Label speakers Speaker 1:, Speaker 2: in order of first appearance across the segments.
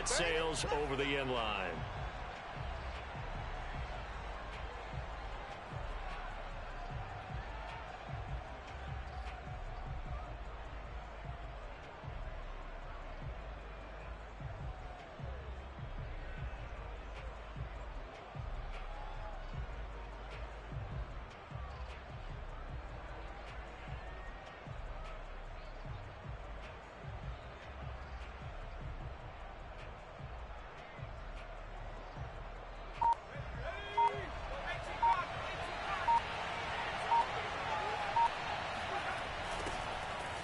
Speaker 1: it sails over the end line.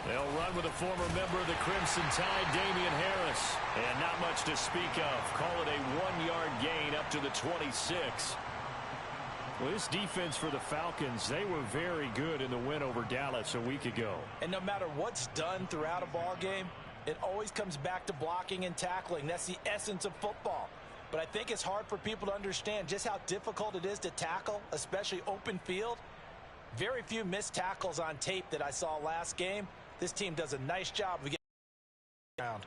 Speaker 1: They'll run with a former member of the Crimson Tide, Damian Harris. And not much to speak of. Call it a 1-yard gain up to the 26. Well, this defense for the Falcons, they were very good in the win over Dallas a week ago.
Speaker 2: And no matter what's done throughout a ball game, it always comes back to blocking and tackling. That's the essence of football. But I think it's hard for people to understand just how difficult it is to tackle, especially open field. Very few missed tackles on tape that I saw last game. This team does a nice job of getting around.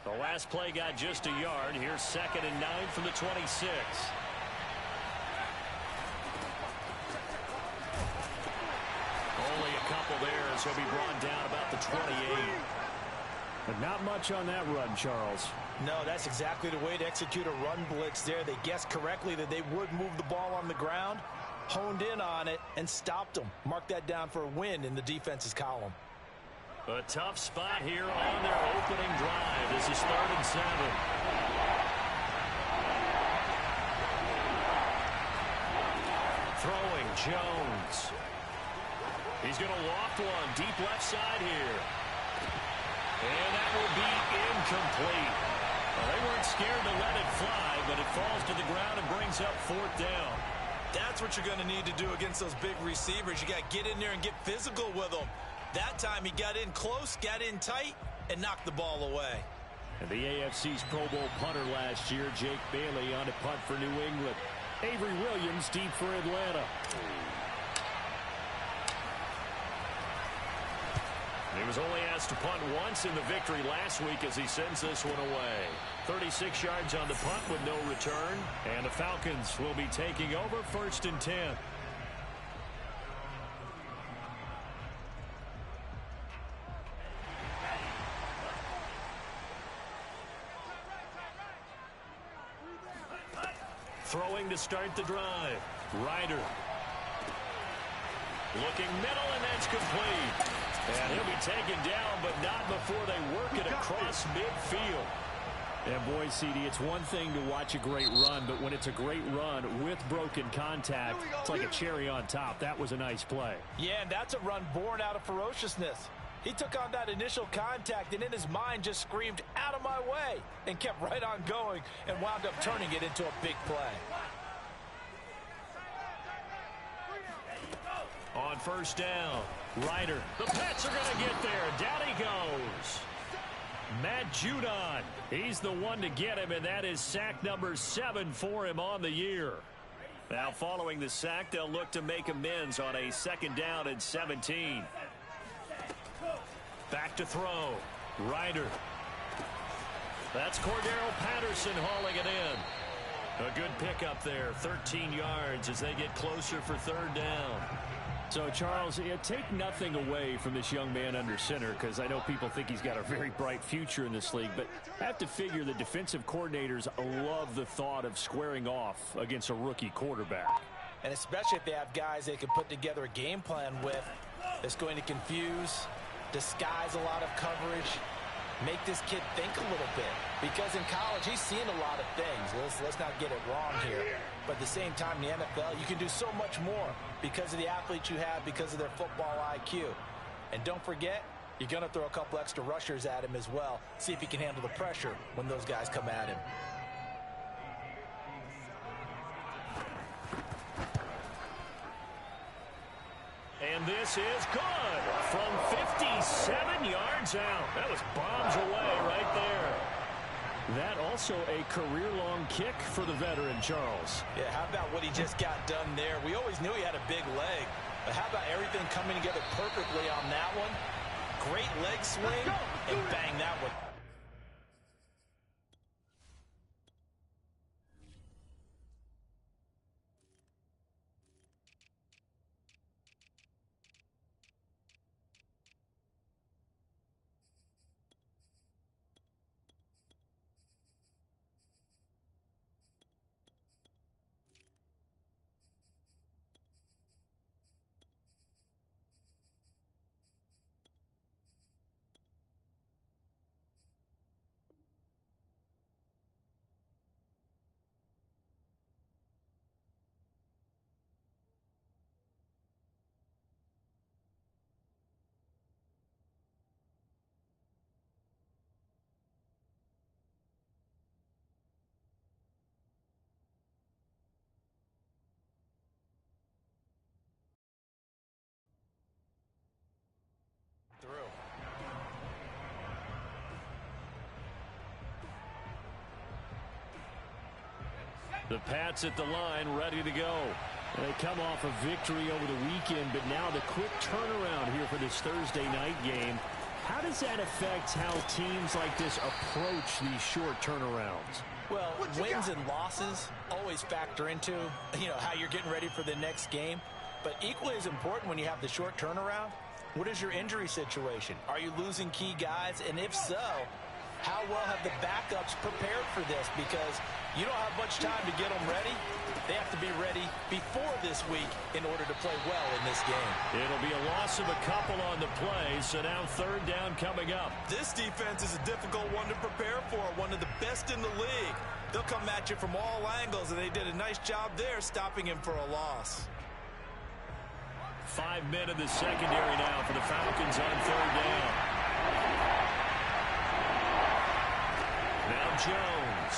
Speaker 1: The last play got just a yard. Here's 2nd and 9 from the 26. Only a couple there as he'll be brought down about the 28.
Speaker 3: But not much on that run, Charles.
Speaker 2: No, that's exactly the way to execute a run blitz there. They guessed correctly that they would move the ball on the ground, honed in on it, and stopped them. Mark that down for a win in the defense's column.
Speaker 1: A tough spot here on their opening drive. This is 3rd and 7. Throwing Jones. He's going to loft one deep left side here. And that will be incomplete. Well, they weren't scared to let it fly, but it falls to the ground and brings up 4th down.
Speaker 2: That's what you're going to need to do against those big receivers. You got to get in there and get physical with them. That time he got in close, got in tight, and knocked the ball away.
Speaker 1: And the AFC's Pro Bowl punter last year, Jake Bailey, on a punt for New England. Avery Williams deep for Atlanta. He was only asked to punt once in the victory last week as he sends this one away. 36 yards on the punt with no return. And the Falcons will be taking over 1st and 10. Throwing to start the drive. Ryder. Looking middle, and that's complete. And he'll be taken down, but not before they work it across midfield.
Speaker 3: And boy, CD, it's one thing to watch a great run, but when it's a great run with broken contact, it's like a cherry on top. That was a nice play.
Speaker 2: Yeah, and that's a run born out of ferociousness. He took on that initial contact and in his mind just screamed, "Out of my way," and kept right on going and wound up turning it into a big play.
Speaker 1: On 1st down, Ryder. The Pets are going to get there. Down he goes. Matt Judon. He's the one to get him, and that is sack number 7 for him on the year. Now following the sack, they'll look to make amends on a 2nd down and 17. Back to throw. Ryder. That's Cordero Patterson hauling it in. A good pickup there. 13 yards as they get closer for 3rd down.
Speaker 3: So, Charles, take nothing away from this young man under center, because I know people think he's got a very bright future in this league, but I have to figure the defensive coordinators love the thought of squaring off against a rookie quarterback.
Speaker 2: And especially if they have guys they can put together a game plan with that's going to confuse, disguise a lot of coverage, make this kid think a little bit. Because in college, he's seen a lot of things. Let's not get it wrong here. But at the same time, in the NFL, you can do so much more because of the athletes you have, because of their football IQ. And don't forget, you're going to throw a couple extra rushers at him as well. See if he can handle the pressure when those guys come at him.
Speaker 1: And this is good from 57 yards out. That was bombs away right there.
Speaker 3: That also a career-long kick for the veteran, Charles.
Speaker 2: Yeah, how about what he just got done there? We always knew he had a big leg, But how about everything coming together perfectly on that one? Great leg swing, and bang, that one. Through.
Speaker 1: The Pats at the line, ready to go. They come off a victory over the weekend, but now the quick turnaround here for this Thursday night game. How does that affect how teams like this approach these short turnarounds?
Speaker 2: Well, wins and losses always factor into, how you're getting ready for the next game. But equally as important when you have the short turnaround, what is your injury situation? Are you losing key guys? And if so, how well have the backups prepared for this? Because you don't have much time to get them ready. They have to be ready before this week in order to play well in this game.
Speaker 1: It'll be a loss of a couple on the play, so now third down coming up.
Speaker 4: This defense is a difficult one to prepare for, one of the best in the league. They'll come at you from all angles, and they did a nice job there stopping him for a loss.
Speaker 1: 5 men in the secondary now for the Falcons on third down. Now Jones.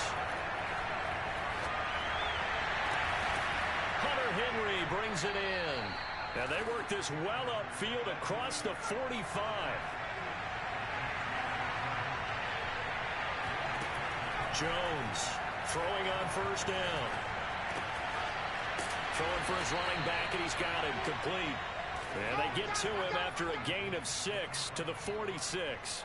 Speaker 1: Hunter Henry brings it in. And they work this well upfield across the 45. Jones throwing on first down. Throwing for his running back, and he's got him complete. And they get to him after a gain of 6 to the 46.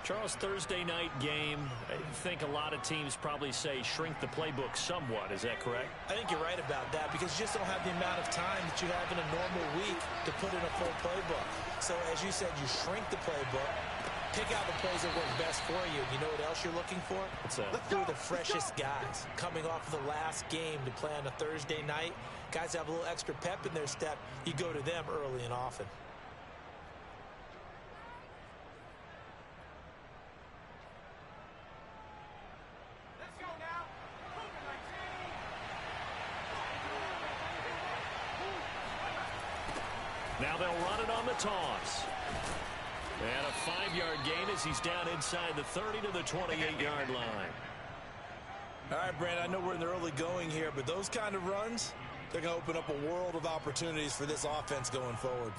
Speaker 1: Charles, Thursday night game, I think a lot of teams probably say shrink the playbook somewhat. Is that correct?
Speaker 2: I think you're right about that because you just don't have the amount of time that you have in a normal week to put in a full playbook. So as you said, you shrink the playbook, pick out the plays that work best for you. You know what else you're looking for?
Speaker 1: What's that?
Speaker 2: Look through the freshest guys coming off of the last game to play on a Thursday night. Guys have a little extra pep in their step. You go to them early and often.
Speaker 1: Now they'll run it on the toss. And a 5-yard gain as he's down inside the 30 to the 28-yard line.
Speaker 4: All right, Brandon, I know we're in the early going here, but those kind of runs, they're going to open up a world of opportunities for this offense going forward.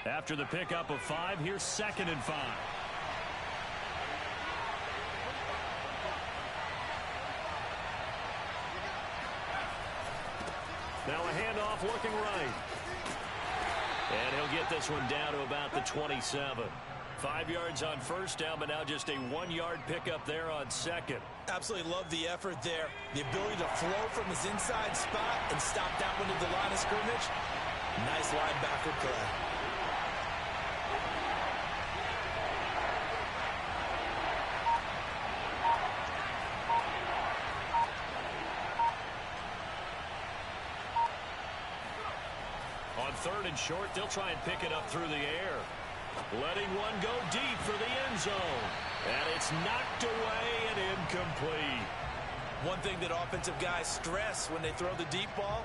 Speaker 1: After the pickup of 5, here's 2nd and 5. Now a handoff looking right. And he'll get this one down to about the 27. 5 yards on first down, but now just a 1-yard pickup there on 2nd.
Speaker 4: Absolutely love the effort there. The ability to flow from his inside spot and stop that one at the line of scrimmage. Nice linebacker play.
Speaker 1: On 3rd and short, they'll try and pick it up through the air. Letting one go deep for the end zone. And it's knocked away and incomplete.
Speaker 4: One thing that offensive guys stress when they throw the deep ball,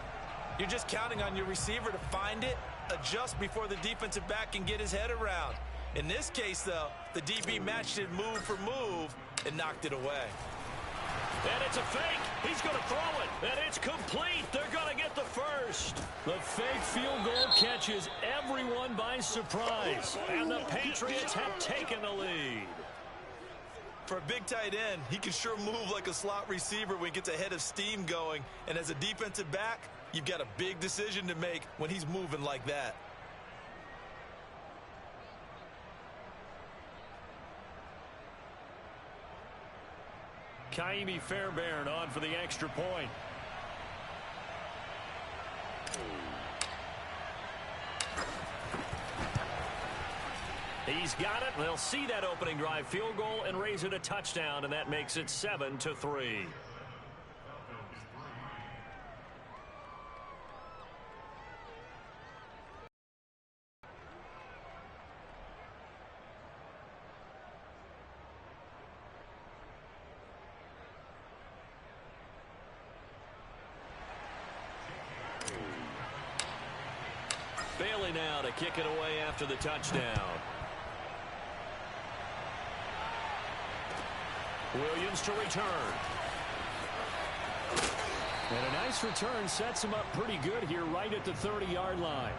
Speaker 4: you're just counting on your receiver to find it, adjust before the defensive back can get his head around. In this case, though, the DB matched it move for move and knocked it away.
Speaker 1: And it's a fake. He's going to throw it. And it's complete. They're going to get the first. The fake field goal catches everyone by surprise. And the Patriots have taken the lead.
Speaker 4: For a big tight end, he can sure move like a slot receiver when he gets a head of steam going. And as a defensive back, you've got a big decision to make when he's moving like that.
Speaker 1: Kaimi Fairbairn on for the extra point. He's got it. They'll see that opening drive field goal and raise it a touchdown, and that makes it 7-3. Bailey now to kick it away after the touchdown. Williams to return. And a nice return sets him up pretty good here right at the 30-yard line.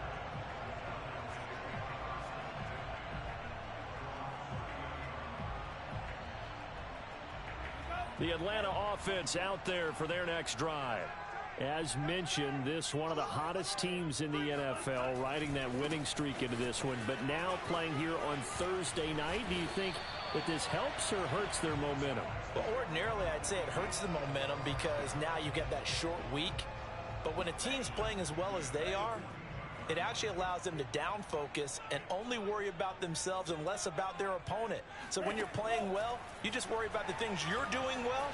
Speaker 1: The Atlanta offense out there for their next drive. As mentioned, this one of the hottest teams in the NFL, riding that winning streak into this one, but now playing here on Thursday night. Do you think that this helps or hurts their momentum?
Speaker 2: Well, ordinarily, I'd say it hurts the momentum because now you get that short week. But when a team's playing as well as they are, it actually allows them to down focus and only worry about themselves and less about their opponent. So when you're playing well, you just worry about the things you're doing well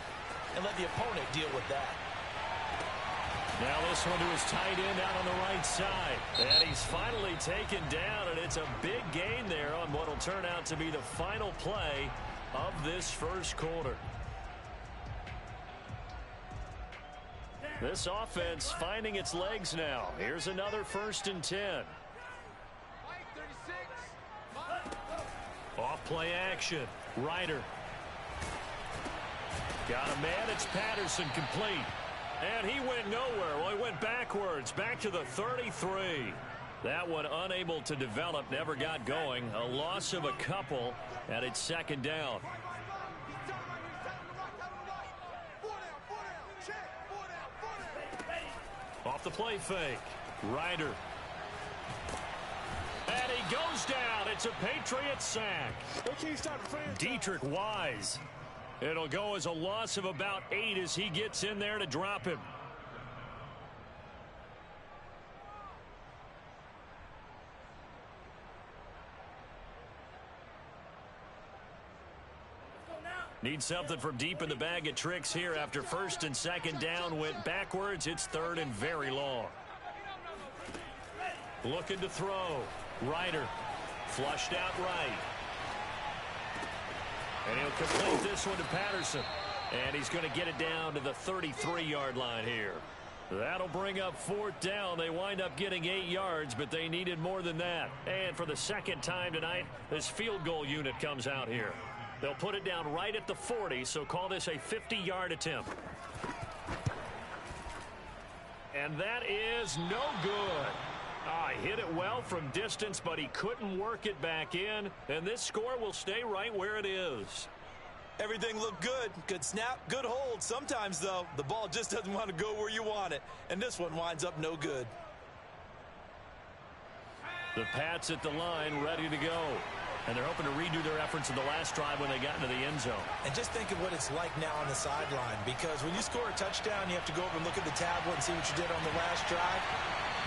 Speaker 2: and let the opponent deal with that.
Speaker 1: Now this one to his tight end out on the right side. And he's finally taken down, and it's a big gain there on what will turn out to be the final play of this first quarter. This offense finding its legs now. Here's another 1st and 10. Off play action. Ryder. Got a man. It's Patterson complete. And he went nowhere. Well, he went backwards, back to the 33. That one unable to develop, never got going. A loss of a couple, and it's 2nd down. Off the play fake. Ryder. And he goes down. It's a Patriot sack. Dietrich Wise. It'll go as a loss of about 8 as he gets in there to drop him. Need something from deep in the bag of tricks here after 1st and 2nd down went backwards. It's 3rd and very long. Looking to throw. Ryder flushed out right. And he'll complete this one to Patterson. And he's going to get it down to the 33-yard line here. That'll bring up 4th down. They wind up getting 8 yards, but they needed more than that. And for the 2nd time tonight, this field goal unit comes out here. They'll put it down right at the 40, so call this a 50-yard attempt. And that is no good. Hit it well from distance, but he couldn't work it back in. And this score will stay right where it is.
Speaker 4: Everything looked good. Good snap, good hold. Sometimes, though, the ball just doesn't want to go where you want it. And this one winds up no good.
Speaker 1: The Pats at the line ready to go. And they're hoping to redo their efforts in the last drive when they got into the end zone.
Speaker 2: And just think of what it's like now on the sideline. Because when you score a touchdown, you have to go over and look at the tablet and see what you did on the last drive.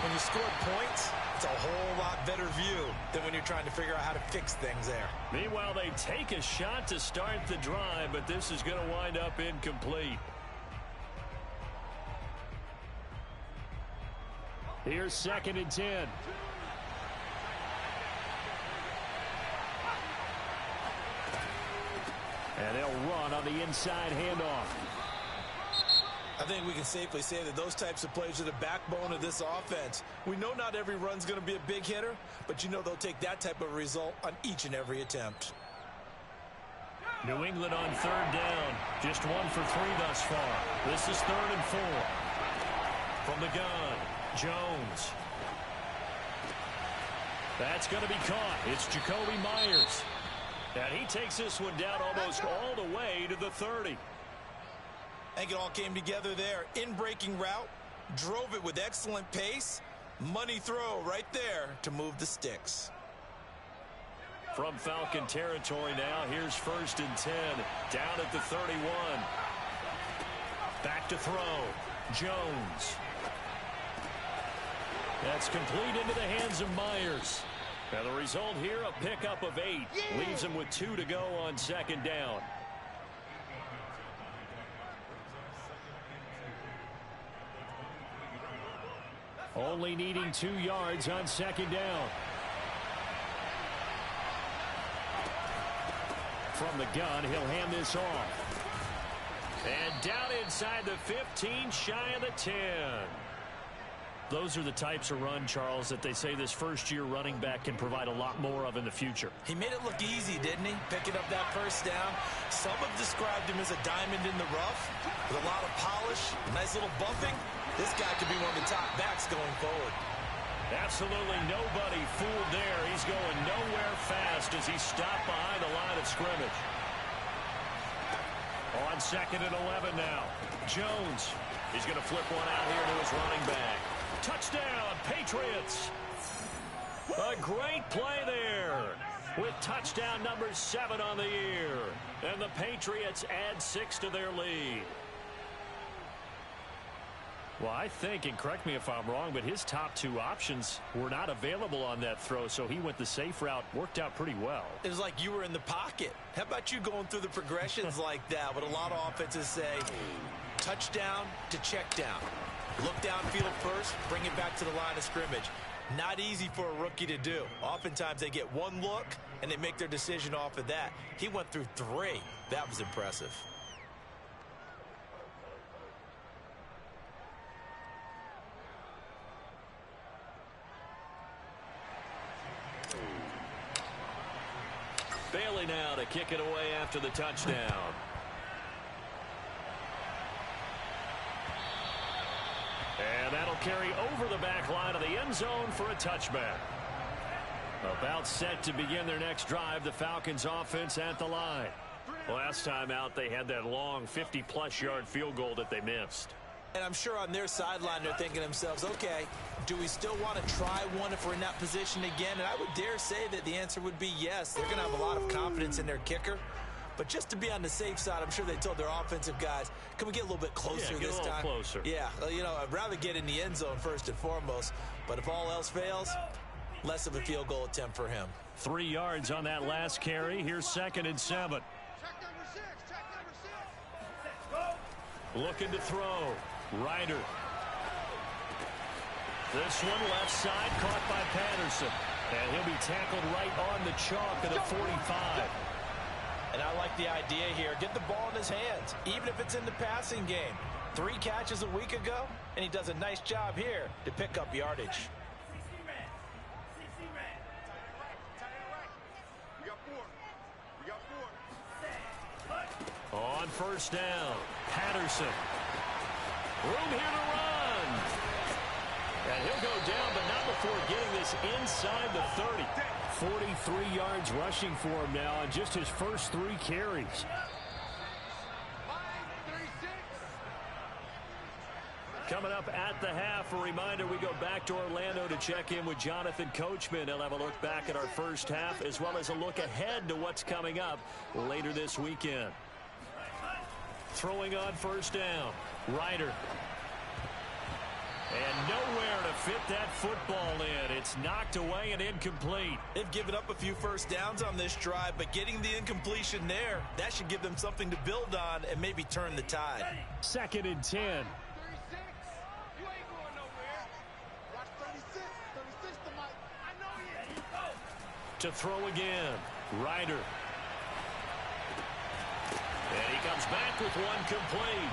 Speaker 2: When you score points, it's a whole lot better view than when you're trying to figure out how to fix things there.
Speaker 1: Meanwhile, they take a shot to start the drive, but this is going to wind up incomplete. Here's 2nd and 10. And they'll run on the inside handoff.
Speaker 4: I think we can safely say that those types of plays are the backbone of this offense. We know not every run's going to be a big hitter, but you know they'll take that type of result on each and every attempt.
Speaker 1: New England on 3rd down. Just 1 for 3 thus far. This is 3rd and 4. From the gun, Jones. That's going to be caught. It's Jacoby Myers. And he takes this one down almost all the way to the 30.
Speaker 4: I think it all came together there. In-breaking route, drove it with excellent pace. Money throw right there to move the sticks.
Speaker 1: From Falcon territory now, here's 1st and 10, down at the 31. Back to throw, Jones. That's complete into the hands of Myers. Now the result here, a pickup of 8. Leaves him with 2 to go on 2nd down. Only needing 2 yards on 2nd down. From the gun, he'll hand this off. And down inside the 15, shy of the 10. Those are the types of run, Charles, that they say this first-year running back can provide a lot more of in the future.
Speaker 4: He made it look easy, didn't he? Picking up that 1st down. Some have described him as a diamond in the rough with a lot of polish, nice little bumping. This guy could be one of the top backs going forward.
Speaker 1: Absolutely nobody fooled there. He's going nowhere fast as he stopped behind the line of scrimmage. On 2nd and 11 now. Jones. He's going to flip one out here to his running back. Touchdown, Patriots. A great play there with touchdown number 7 on the year. And the Patriots add 6 to their lead. Well, I think, and correct me if I'm wrong, but his top 2 options were not available on that throw, so he went the safe route. Worked out pretty well.
Speaker 4: It was like you were in the pocket. How about you going through the progressions like that? What a lot of offenses say, touchdown to check down. Look downfield first, bring it back to the line of scrimmage. Not easy for a rookie to do. Oftentimes they get 1 look, and they make their decision off of that. He went through 3. That was impressive.
Speaker 1: Bailey now to kick it away after the touchdown. And that'll carry over the back line of the end zone for a touchback. About set to begin their next drive, the Falcons offense at the line. Last time out, they had that long 50-plus yard field goal that they missed.
Speaker 4: And I'm sure on their sideline they're thinking to themselves, okay, do we still want to try one if we're in that position again? And I would dare say that the answer would be yes. They're going to have a lot of confidence in their kicker. But just to be on the safe side, I'm sure they told their offensive guys, can we get a little bit closer this time?
Speaker 1: Closer.
Speaker 4: Yeah, you know, I'd rather get in the end zone first and foremost. But if all else fails, less of a field goal attempt for him.
Speaker 1: 3 yards on that last carry. Here's 2nd and 7. Looking to throw. Ryder. This one left side caught by Patterson. And he'll be tackled right on the chalk at the 45.
Speaker 2: And I like the idea here. Get the ball in his hands, even if it's in the passing game. 3 catches a week ago, and he does a nice job here to pick up yardage.
Speaker 1: On 1st down, Patterson. Room here to run. And he'll go down, but not before getting this inside the 30. 43 yards rushing for him now on just his first 3 carries. Coming up at the half, a reminder, we go back to Orlando to check in with Jonathan Coachman. He'll have a look back at our first half as well as a look ahead to what's coming up later this weekend. Throwing on 1st down, Ryder. And nowhere to fit that football in. It's knocked away and incomplete.
Speaker 4: They've given up a few 1st downs on this drive, but getting the incompletion there, that should give them something to build on and maybe turn the tide.
Speaker 1: 2nd and 10. To throw again, Ryder. And he comes back with one complete.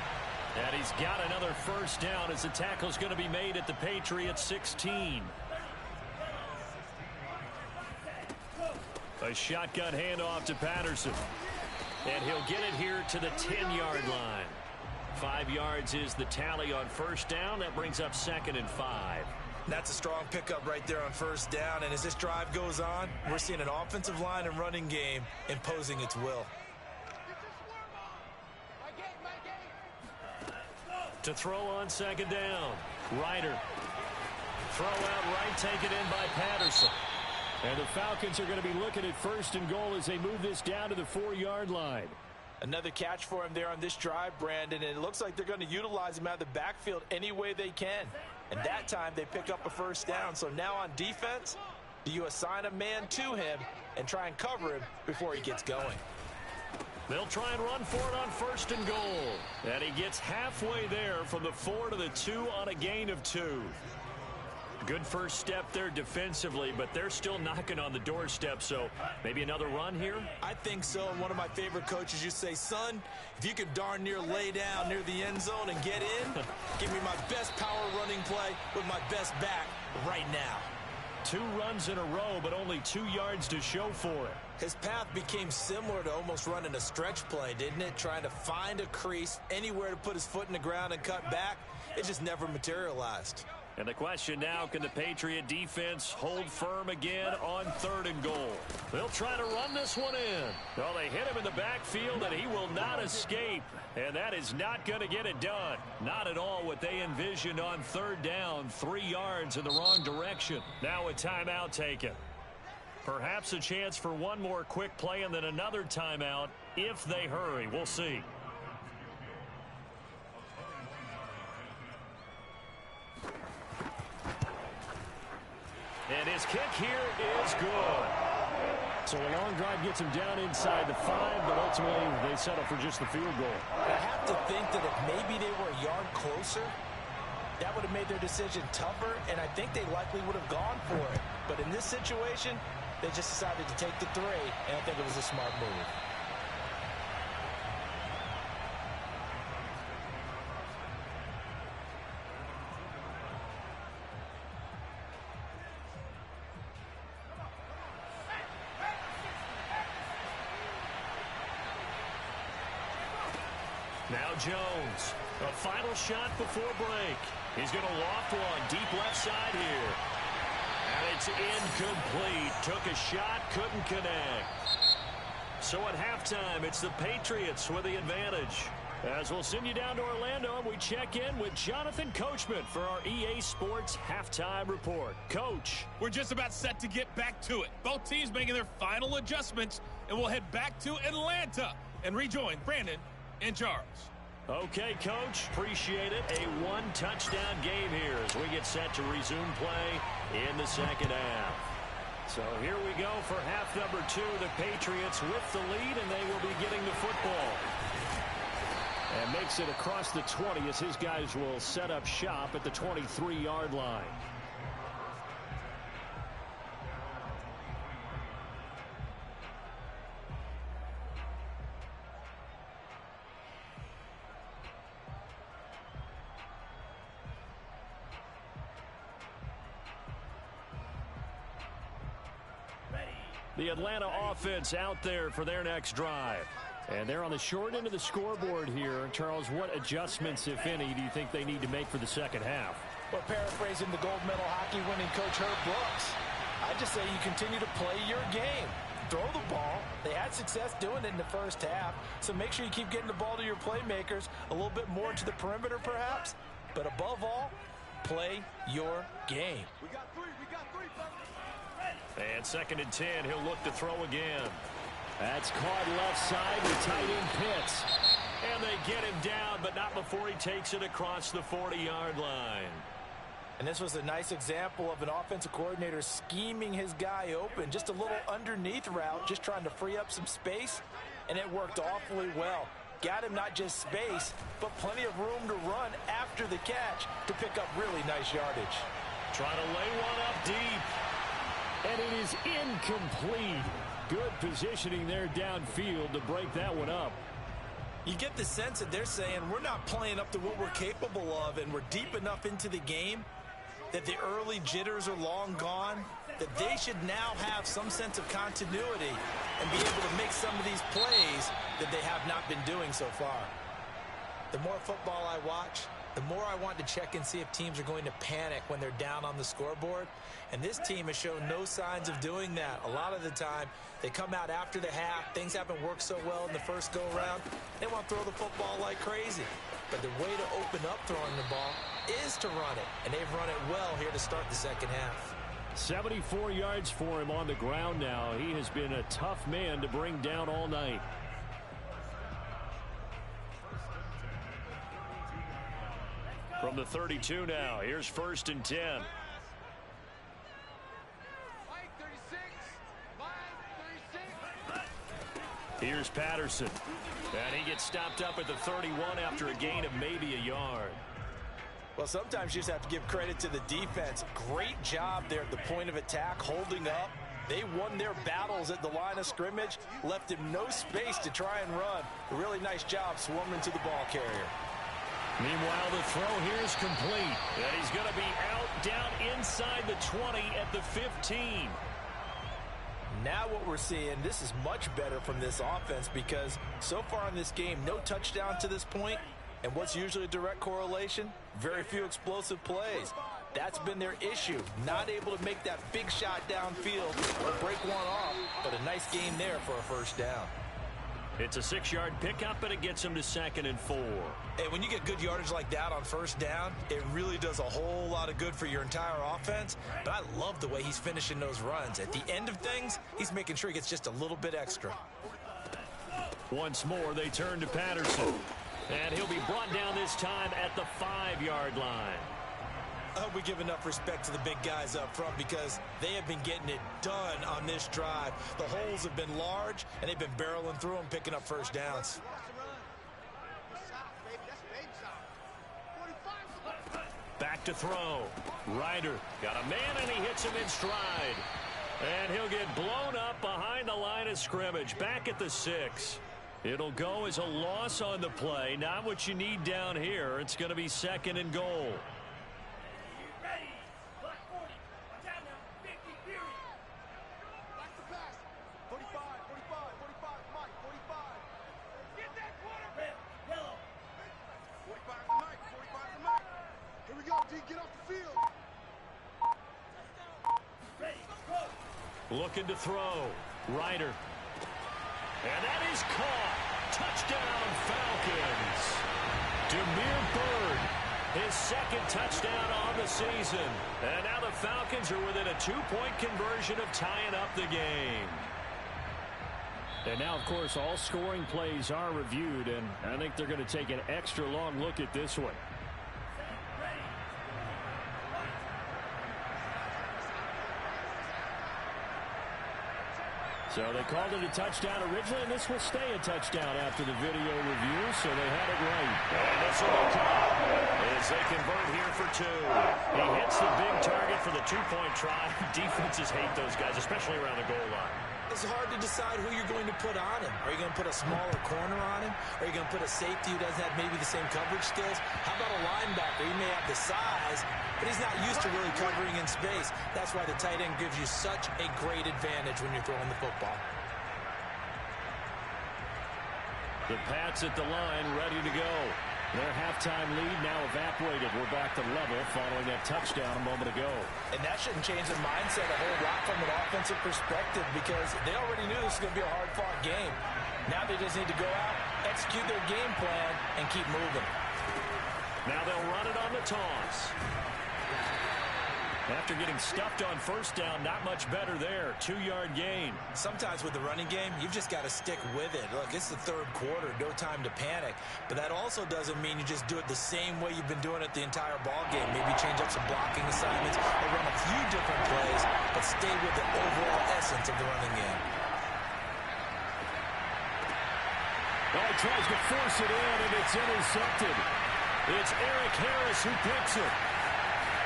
Speaker 1: And he's got another 1st down as the tackle's going to be made at the Patriots 16. A shotgun handoff to Patterson. And he'll get it here to the 10-yard line. 5 yards is the tally on 1st down. That brings up 2nd and 5.
Speaker 4: That's a strong pickup right there on first down. And as this drive goes on, we're seeing an offensive line and running game imposing its will.
Speaker 1: To throw on second down. Ryder. Throw out right, taken in by Patterson. And the Falcons are going to be looking at first and goal as they move this down to the 4-yard line.
Speaker 2: Another catch for him there on this drive, Brandon, and it looks like they're going to utilize him out of the backfield any way they can. And that time they pick up a first down. So now on defense, do you assign a man to him and try and cover him before he gets going?
Speaker 1: They'll try and run for it on first and goal. And he gets halfway there from the 4 to the 2 on a gain of 2. Good first step there defensively, but they're still knocking on the doorstep, so maybe another run here?
Speaker 4: I think so. One of my favorite coaches used to say, son, if you can darn near lay down near the end zone and get in, give me my best power running play with my best back right now.
Speaker 1: 2 runs in a row, but only 2 yards to show for it.
Speaker 4: His path became similar to almost running a stretch play, didn't it? Trying to find a crease, anywhere to put his foot in the ground and cut back. It just never materialized.
Speaker 1: And the question now, can the Patriot defense hold firm again on 3rd and goal? They'll try to run this one in. Well, they hit him in the backfield, and he will not escape. And that is not going to get it done. Not at all what they envisioned on 3rd down, 3 yards in the wrong direction. Now a timeout taken. Perhaps a chance for one more quick play and then another timeout if they hurry. We'll see. And his kick here is good. So a long drive gets him down inside the 5, but ultimately they settle for just the field goal.
Speaker 2: I have to think that if maybe they were a yard closer, that would have made their decision tougher, and I think they likely would have gone for it. But in this situation, they just decided to take the 3, and I think it was a smart move.
Speaker 1: Now Jones, a final shot before break. He's going to loft one deep left side here. And it's incomplete. Took a shot, couldn't connect. So at halftime, it's the Patriots with the advantage. As we'll send you down to Orlando, and we check in with Jonathan Coachman for our EA Sports Halftime Report. Coach.
Speaker 5: We're just about set to get back to it. Both teams making their final adjustments, and we'll head back to Atlanta and rejoin Brandon and Charles.
Speaker 1: Okay, Coach, appreciate it. A 1-touchdown game here as we get set to resume play in the second half. So here we go for half number 2. The Patriots with the lead, and they will be getting the football. And makes it across the 20 as his guys will set up shop at the 23-yard line. The Atlanta offense out there for their next drive. And they're on the short end of the scoreboard here. Charles, what adjustments, if any, do you think they need to make for the second half?
Speaker 2: Well, paraphrasing the gold medal hockey winning coach Herb Brooks, I just say you continue to play your game. Throw the ball. They had success doing it in the first half, so make sure you keep getting the ball to your playmakers, a little bit more to the perimeter perhaps, but above all, play your game.
Speaker 6: We got three, fellas.
Speaker 1: And 2nd and 10, he'll look to throw again. That's caught left side with tight end Pitts. And they get him down, but not before he takes it across the 40-yard line.
Speaker 2: And this was a nice example of an offensive coordinator scheming his guy open. Just a little underneath route, just trying to free up some space, and it worked awfully well. Got him not just space, but plenty of room to run after the catch to pick up really nice yardage.
Speaker 1: Trying to lay one up deep. And it is incomplete. Good positioning there downfield to break that one up.
Speaker 4: You get the sense that they're saying we're not playing up to what we're capable of, and we're deep enough into the game that the early jitters are long gone, that they should now have some sense of continuity and be able to make some of these plays that they have not been doing so far. The more football I watch,
Speaker 2: the more I want to check and see if teams are going to panic when they're down on the scoreboard. And this team has shown no signs of doing that. A lot of the time, they come out after the half. Things haven't worked so well in the first go-around. They want to throw the football like crazy. But the way to open up throwing the ball is to run it. And they've run it well here to start the second half.
Speaker 3: 74 yards for him on the ground now. He has been a tough man to bring down all night. From the 32 now, here's 1st and 10. Here's Patterson. And he gets stopped up at the 31 after a gain of maybe a yard.
Speaker 2: Well, sometimes you just have to give credit to the defense. Great job there at the point of attack, holding up. They won their battles at the line of scrimmage, left him no space to try and run. A really nice job swarming to the ball carrier.
Speaker 3: Meanwhile, the throw here is complete. And he's going to be out down inside the 20 at the 15.
Speaker 2: Now what we're seeing, this is much better from this offense because so far in this game, no touchdown to this point. And what's usually a direct correlation? Very few explosive plays. That's been their issue. Not able to make that big shot downfield or break one off, but a nice gain there for a first down.
Speaker 3: It's a 6-yard pickup, and it gets him to 2nd and 4.
Speaker 4: Hey, when you get good yardage like that on first down, it really does a whole lot of good for your entire offense. But I love the way he's finishing those runs. At the end of things, he's making sure he gets just a little bit extra.
Speaker 3: Once more, they turn to Patterson. And he'll be brought down this time at the 5-yard line.
Speaker 4: I hope we give enough respect to the big guys up front because they have been getting it done on this drive. The holes have been large, and they've been barreling through them, picking up first downs.
Speaker 3: Back to throw. Ryder got a man, and he hits him in stride. And he'll get blown up behind the line of scrimmage, back at the 6. It'll go as a loss on the play. Not what you need down here. It's going to be 2nd and goal. Looking to throw. Ryder. And that is caught. Touchdown, Falcons. Demir Bird, his 2nd touchdown on the season. And now the Falcons are within a 2-point conversion of tying up the game. And now, of course, all scoring plays are reviewed, and I think they're going to take an extra long look at this one. So they called it a touchdown originally, and this will stay a touchdown after the video review, so they had it right. And this will be caught as they convert here for 2. He hits the big target for the 2-point try. Defenses hate those guys, especially around the goal line.
Speaker 2: It's hard to decide who you're going to put on him. Are you going to put a smaller corner on him? Are you going to put a safety who doesn't have maybe the same coverage skills? How about a linebacker? He may have the size, but he's not used to really covering in space. That's why the tight end gives you such a great advantage when you're throwing the football.
Speaker 3: The Pats at the line, ready to go. Their halftime lead now evaporated. We're back to level following that touchdown a moment ago.
Speaker 2: And that shouldn't change their mindset a whole lot from an offensive perspective because they already knew this was going to be a hard-fought game. Now they just need to go out, execute their game plan, and keep moving.
Speaker 3: Now they'll run it on the toss. After getting stuffed on first down, not much better there. 2-yard gain.
Speaker 2: Sometimes with the running game, you've just got to stick with it. Look, it's the 3rd quarter, no time to panic. But that also doesn't mean you just do it the same way you've been doing it the entire ball game. Maybe change up some blocking assignments or run a few different plays, but stay with the overall essence of the running game.
Speaker 3: Well, he tries to force it in, and it's intercepted. It's Eric Harris who picks it.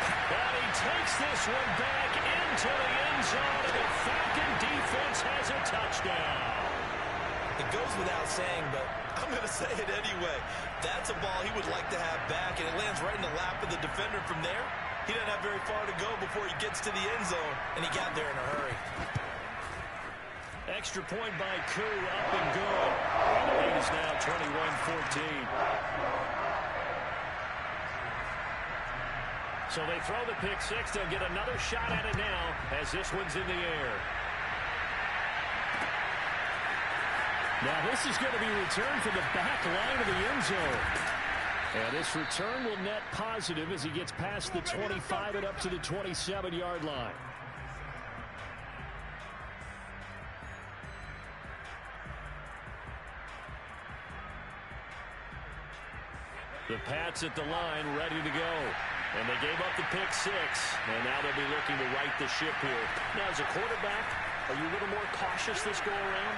Speaker 3: And he takes this one back into the end zone, and the Falcon defense has a touchdown.
Speaker 4: It goes without saying, but I'm going to say it anyway. That's a ball he would like to have back, and it lands right in the lap of the defender from there. He doesn't have very far to go before he gets to the end zone, and he got there in a hurry.
Speaker 3: Extra point by Koo, up and good. And the lead is now 21-14.
Speaker 1: So they throw the pick six. They'll get another shot at it now as this one's in the air.
Speaker 3: Now this is going to be returned from the back line of the end zone. And this return will net positive as he gets past the 25 and up to the 27-yard line.
Speaker 1: The Pats at the line, ready to go. And they gave up the pick six. And now they'll be looking to right the ship here. Now, as a quarterback, are you a little more cautious this go around?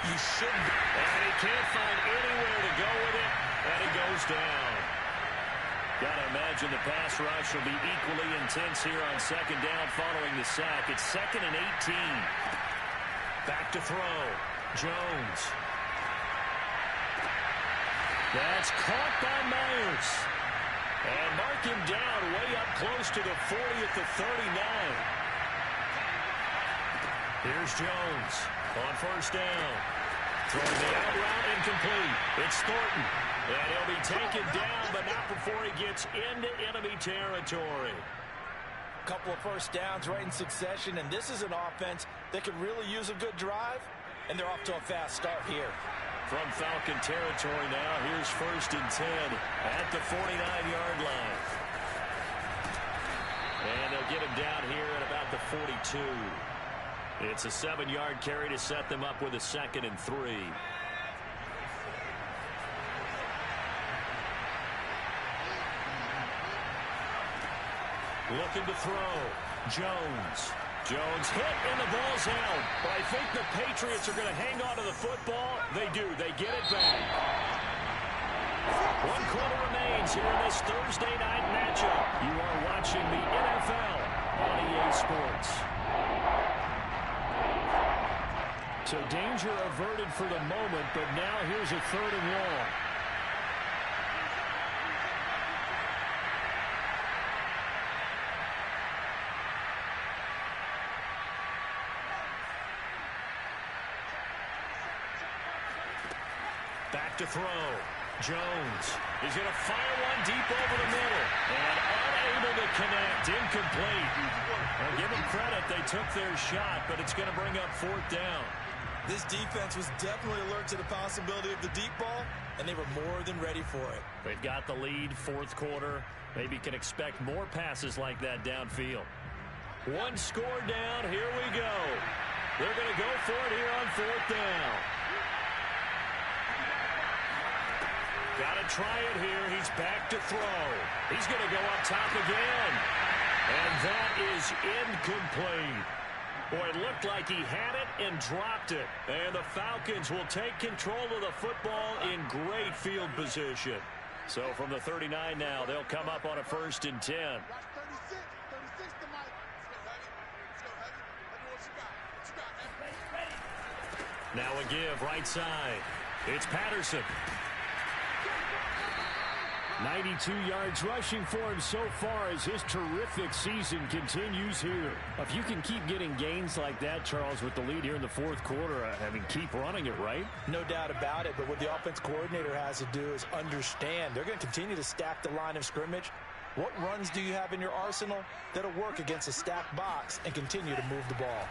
Speaker 2: You should be.
Speaker 1: And he can't find anywhere to go with it. And it goes down. Got to imagine the pass rush will be equally intense here on second down following the sack. It's 2nd and 18. Back to throw. Jones. That's caught by Myers. And mark him down way up close to the 40 at the 39. Here's Jones on first down. Throwing the out route incomplete. It's Thornton. And he'll be taken down, but not before he gets into enemy territory.
Speaker 2: Couple of first downs right in succession, and this is an offense that could really use a good drive, and they're off to a fast start here.
Speaker 1: From Falcon territory now, here's 1st and 10 at the 49-yard line. And they'll get him down here at about the 42. It's a 7-yard carry to set them up with a 2nd and 3. Looking to throw. Jones. Jones hit and the ball's out. But I think the Patriots are going to hang on to the football. They do. They get it back. 1 quarter remains here in this Thursday night matchup. You are watching the NFL on EA Sports.
Speaker 3: So danger averted for the moment, but now here's a 3rd and long.
Speaker 1: Back to throw. Jones is going to fire one deep over the middle. And unable to connect. Incomplete. Well, give them credit. They took their shot, but it's going to bring up 4th down.
Speaker 4: This defense was definitely alert to the possibility of the deep ball, and they were more than ready for it.
Speaker 1: They've got the lead, 4th quarter. Maybe can expect more passes like that downfield. 1 score down. Here we go. They're going to go for it here on 4th down. Got to try it here. He's back to throw. He's going to go up top again. And that is incomplete. Boy, it looked like he had it and dropped it. And the Falcons will take control of the football in great field position. So from the 39 now, they'll come up on a 1st and 10. Now a give right side. It's Patterson.
Speaker 3: 92 yards rushing for him so far as his terrific season continues here. If you can keep getting gains like that, Charles, with the lead here in the 4th quarter, I mean, keep running it, right?
Speaker 2: No doubt about it, but what the offense coordinator has to do is understand. They're going to continue to stack the line of scrimmage. What runs do you have in your arsenal that'll work against a stacked box and continue to move the ball?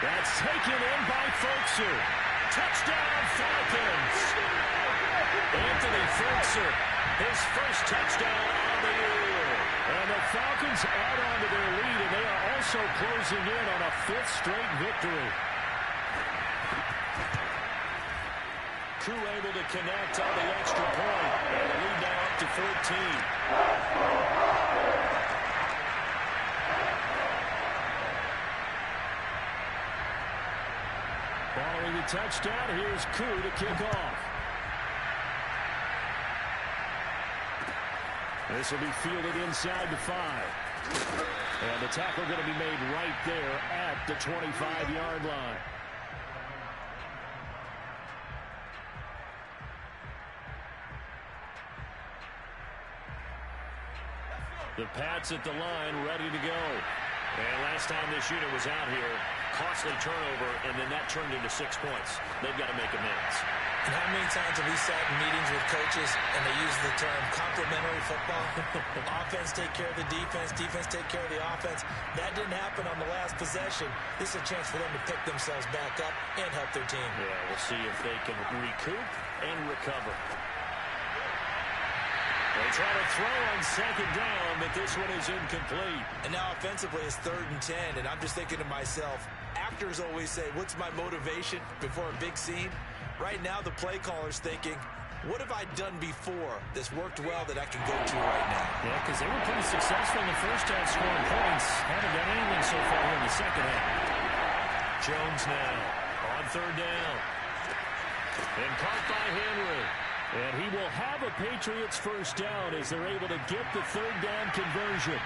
Speaker 3: That's taken in by Folkser.
Speaker 1: Touchdown, Falcons! Anthony Folkser, his first touchdown on the year.
Speaker 3: And the Falcons add on to their lead, and they are also closing in on a 5th straight victory.
Speaker 1: Crew able to connect on the extra point. And the lead now up to 14.
Speaker 3: Following the touchdown, here's Koo to kick off. This will be fielded inside the 5. And the tackle going to be made right there at the 25-yard line.
Speaker 1: The Pats at the line, ready to go. And last time this unit was out here, costly turnover, and then that turned into 6 points. They've got to make amends.
Speaker 2: And how many times have we sat in meetings with coaches and they use the term complementary football? Offense take care of the defense, defense take care of the offense. That didn't happen on the last possession. This is a chance for them to pick themselves back up and help their team.
Speaker 1: Yeah, we'll see if they can recoup and recover. They try to throw on second down, but this one is incomplete.
Speaker 4: And now offensively it's 3rd and 10, and I'm just thinking to myself, actors always say, what's my motivation before a big scene? Right now the play caller's thinking, what have I done before that's worked well that I can go to right now?
Speaker 1: Yeah, because they were pretty successful in the first half scoring points. Haven't done anything so far here in the second half. Jones now on 3rd down. And caught by Henry. And he will have a Patriots first down as they're able to get the 3rd down conversion.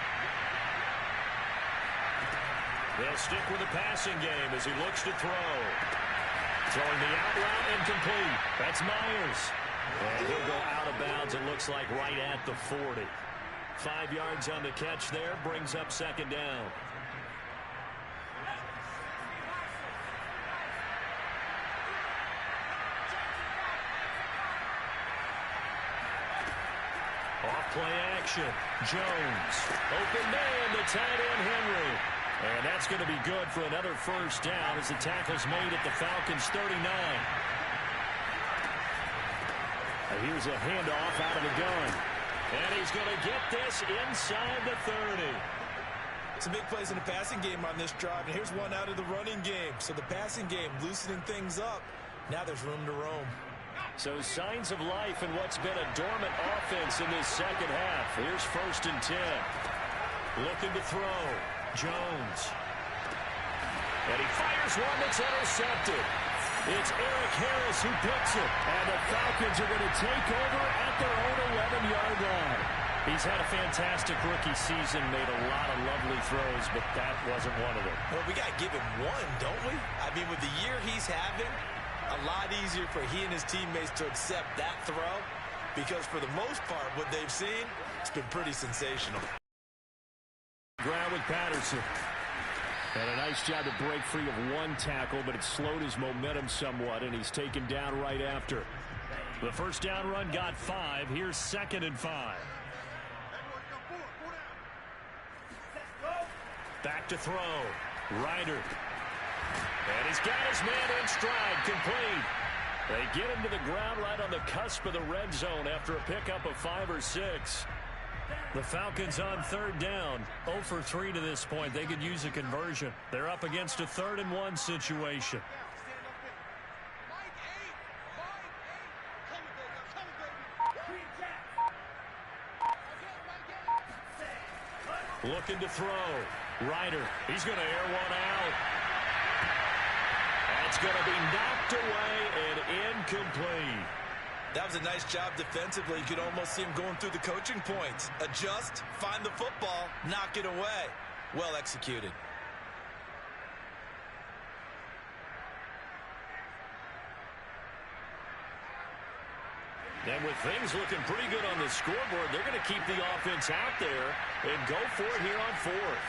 Speaker 1: They'll stick with the passing game as he looks to throw. Throwing the out route incomplete. That's Myers. And he'll go out of bounds, it looks like, right at the 40. 5 yards on the catch there, brings up 2nd down. Off play action. Jones. Open man to tight end Henry. And that's going to be good for another first down as the tackle's made at the Falcons' 39. And here's a handoff out of the gun. And he's going to get this inside the 30.
Speaker 4: Some big plays in the passing game on this drive, and here's one out of the running game. So the passing game loosening things up. Now there's room to roam.
Speaker 1: So signs of life in what's been a dormant offense in this second half. Here's 1st and 10. Looking to throw. Jones. And he fires one that's intercepted. It's Eric Harris who picks it. And the Falcons are going to take over at their own 11-yard line. He's had a fantastic rookie season, made a lot of lovely throws, but that wasn't one of them.
Speaker 4: Well, we got to give him one, don't we? I mean, with the year he's having, a lot easier for he and his teammates to accept that throw because for the most part, what they've seen, it's been pretty sensational.
Speaker 1: Ground with Patterson. And a nice job to break free of one tackle, but it slowed his momentum somewhat, and he's taken down right after. The first down run got 5. Here's 2nd and 5. Back to throw. Ryder. And he's got his man in stride, complete. They get him to the ground right on the cusp of the red zone after a pickup of 5 or 6. The Falcons on 3rd down. 0 for 3 to this point. They could use a conversion. They're up against a 3rd and 1 situation. Looking to throw. Ryder. He's going to air one out. That's going to be knocked away and incomplete.
Speaker 4: That was a nice job defensively. You could almost see him going through the coaching points. Adjust, find the football, knock it away. Well executed.
Speaker 1: And with things looking pretty good on the scoreboard, they're going to keep the offense out there and go for it here on 4th.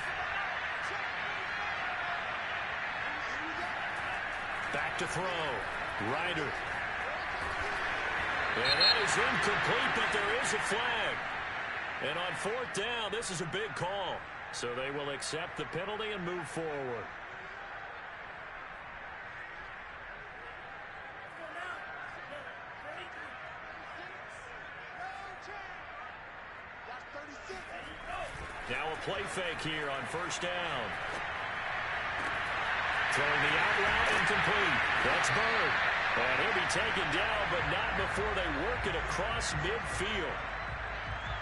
Speaker 1: Back to throw. Ryder. And that is incomplete, but there is a flag. And on 4th down, this is a big call. So they will accept the penalty and move forward. Now a play fake here on 1st down. Throwing the out route incomplete. That's Bird. And he'll be taken down, but not before they work it across midfield.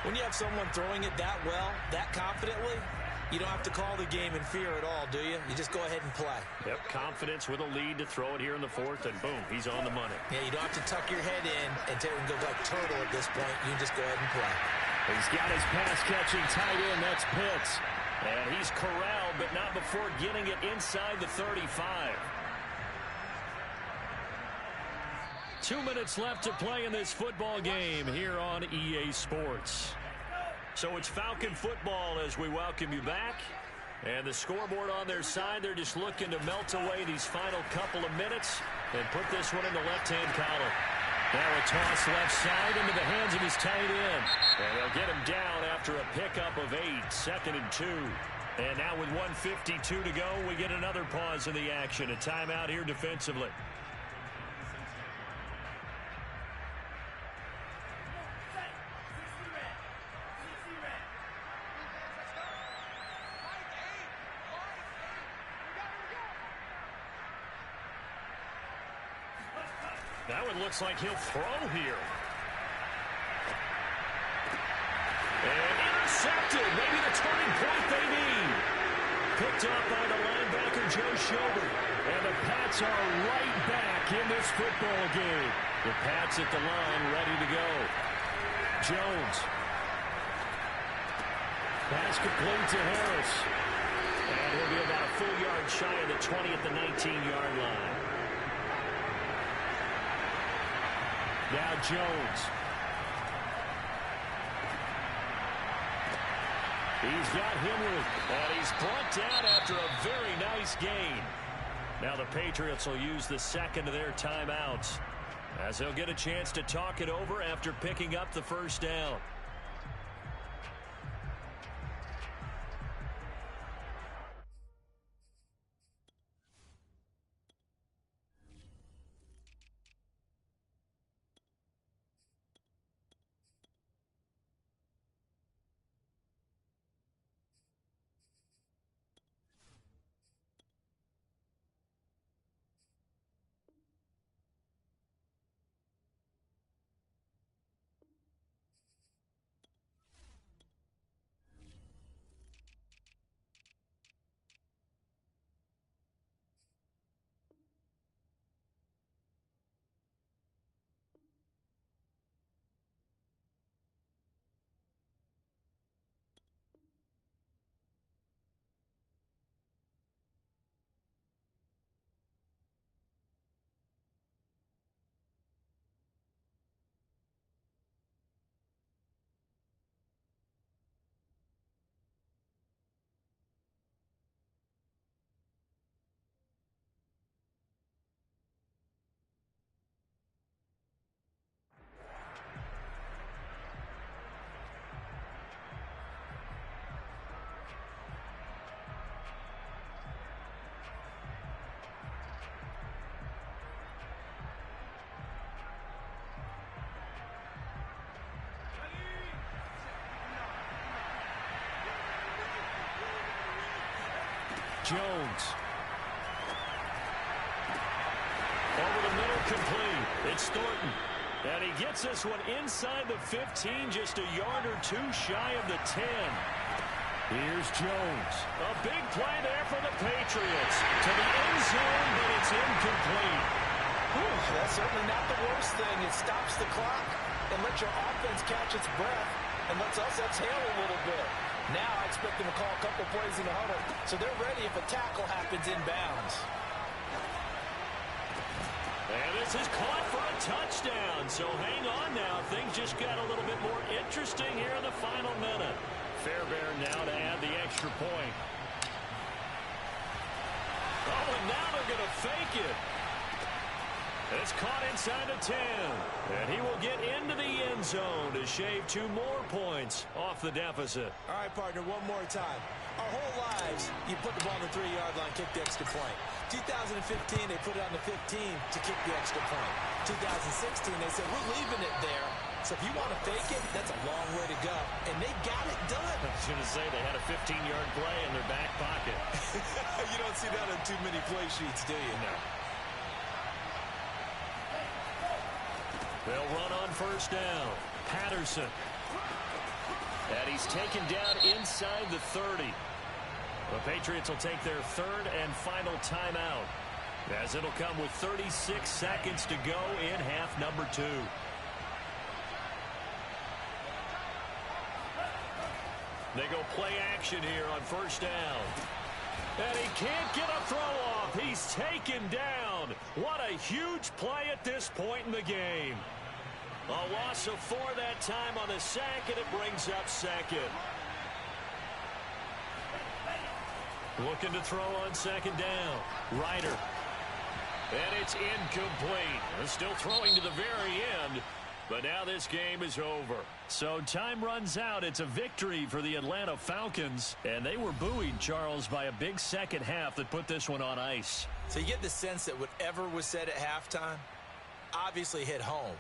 Speaker 2: When you have someone throwing it that well, that confidently, you don't have to call the game in fear at all, do you? You just go ahead and play.
Speaker 1: Yep, confidence with a lead to throw it here in the 4th, and boom, he's on the money.
Speaker 2: Yeah, you don't have to tuck your head in and go like turtle at this point. You can just go ahead and play.
Speaker 1: He's got his pass-catching tight end. That's Pitts. And he's corralled, but not before getting it inside the 35. 2 minutes left to play in this football game here on EA Sports. So it's Falcon football as we welcome you back. And the scoreboard on their side, they're just looking to melt away these final couple of minutes and put this one in the left-hand column. Now a toss left side into the hands of his tight end. And they'll get him down after a pickup of 8, 2nd and 2. And now with 1:52 to go, we get another pause in the action. A timeout here defensively. That one looks like he'll throw here. And intercepted. Maybe the turning point they need. Picked up by the linebacker, Joe Schobert. And the Pats are right back in this football game. The Pats at the line, ready to go. Jones. Pass complete to Harris. And he'll be about a full yard shy of the 20 at the 19-yard line. Now Jones. He's got Henry. And he's brought down after a very nice gain. Now the Patriots will use the second of their timeouts, as they'll get a chance to talk it over after picking up the first down. Jones. Over the middle, complete. It's Thornton. And he gets this one inside the 15, just a yard or two shy of the 10. Here's Jones. A big play there for the Patriots. To the end zone, but it's incomplete.
Speaker 2: Whew, that's certainly not the worst thing. It stops the clock and lets your offense catch its breath and lets us exhale a little bit. Now I expect them to call a couple plays in the huddle, so they're ready if a tackle happens inbounds.
Speaker 1: And this is caught for a touchdown. So hang on now. Things just got a little bit more interesting here in the final minute. Fairbairn now to add the extra point. Oh, and now they're going to fake it. It's caught inside the 10. And he will get into the end zone to shave 2 more points off the deficit.
Speaker 4: All right, partner, one more time. Our whole lives, you put the ball on the 3-yard line, kick the extra point. 2015, they put it on the 15 to kick the extra point. 2016, they said, we're leaving it there. So if you want to fake it, that's a long way to go. And they got it done.
Speaker 1: I was going to say they had a 15-yard play in their back pocket.
Speaker 4: You don't see that on too many play sheets, do you?
Speaker 1: No. They'll run on first down. Patterson. And he's taken down inside the 30. The Patriots will take their third and final timeout, as it'll come with 36 seconds to go in half number 2. They go play action here on first down. And he can't get a throw off. He's taken down. What a huge play at this point in the game. A loss of 4 that time on the sack, and it brings up second. Looking to throw on second down. Ryder. And it's incomplete. Still throwing to the very end. But now this game is over. So time runs out. It's a victory for the Atlanta Falcons. And they were buoyed, Charles, by a big second half that put this one on ice.
Speaker 2: So you get the sense that whatever was said at halftime obviously hit home.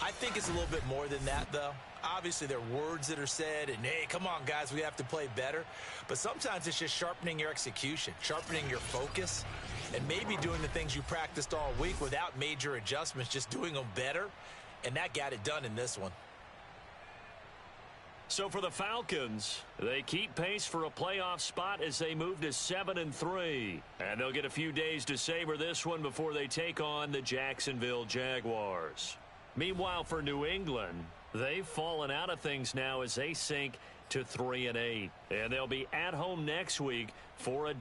Speaker 2: I think it's a little bit more than that, though. Obviously, there are words that are said, and, hey, come on, guys, we have to play better. But sometimes it's just sharpening your execution, sharpening your focus, and maybe doing the things you practiced all week without major adjustments, just doing them better. And that got it done in this one.
Speaker 1: So for the Falcons, they keep pace for a playoff spot as they move to 7-3. And they'll get a few days to savor this one before they take on the Jacksonville Jaguars. Meanwhile, for New England, they've fallen out of things now as they sink to 3-8. And they'll be at home next week for a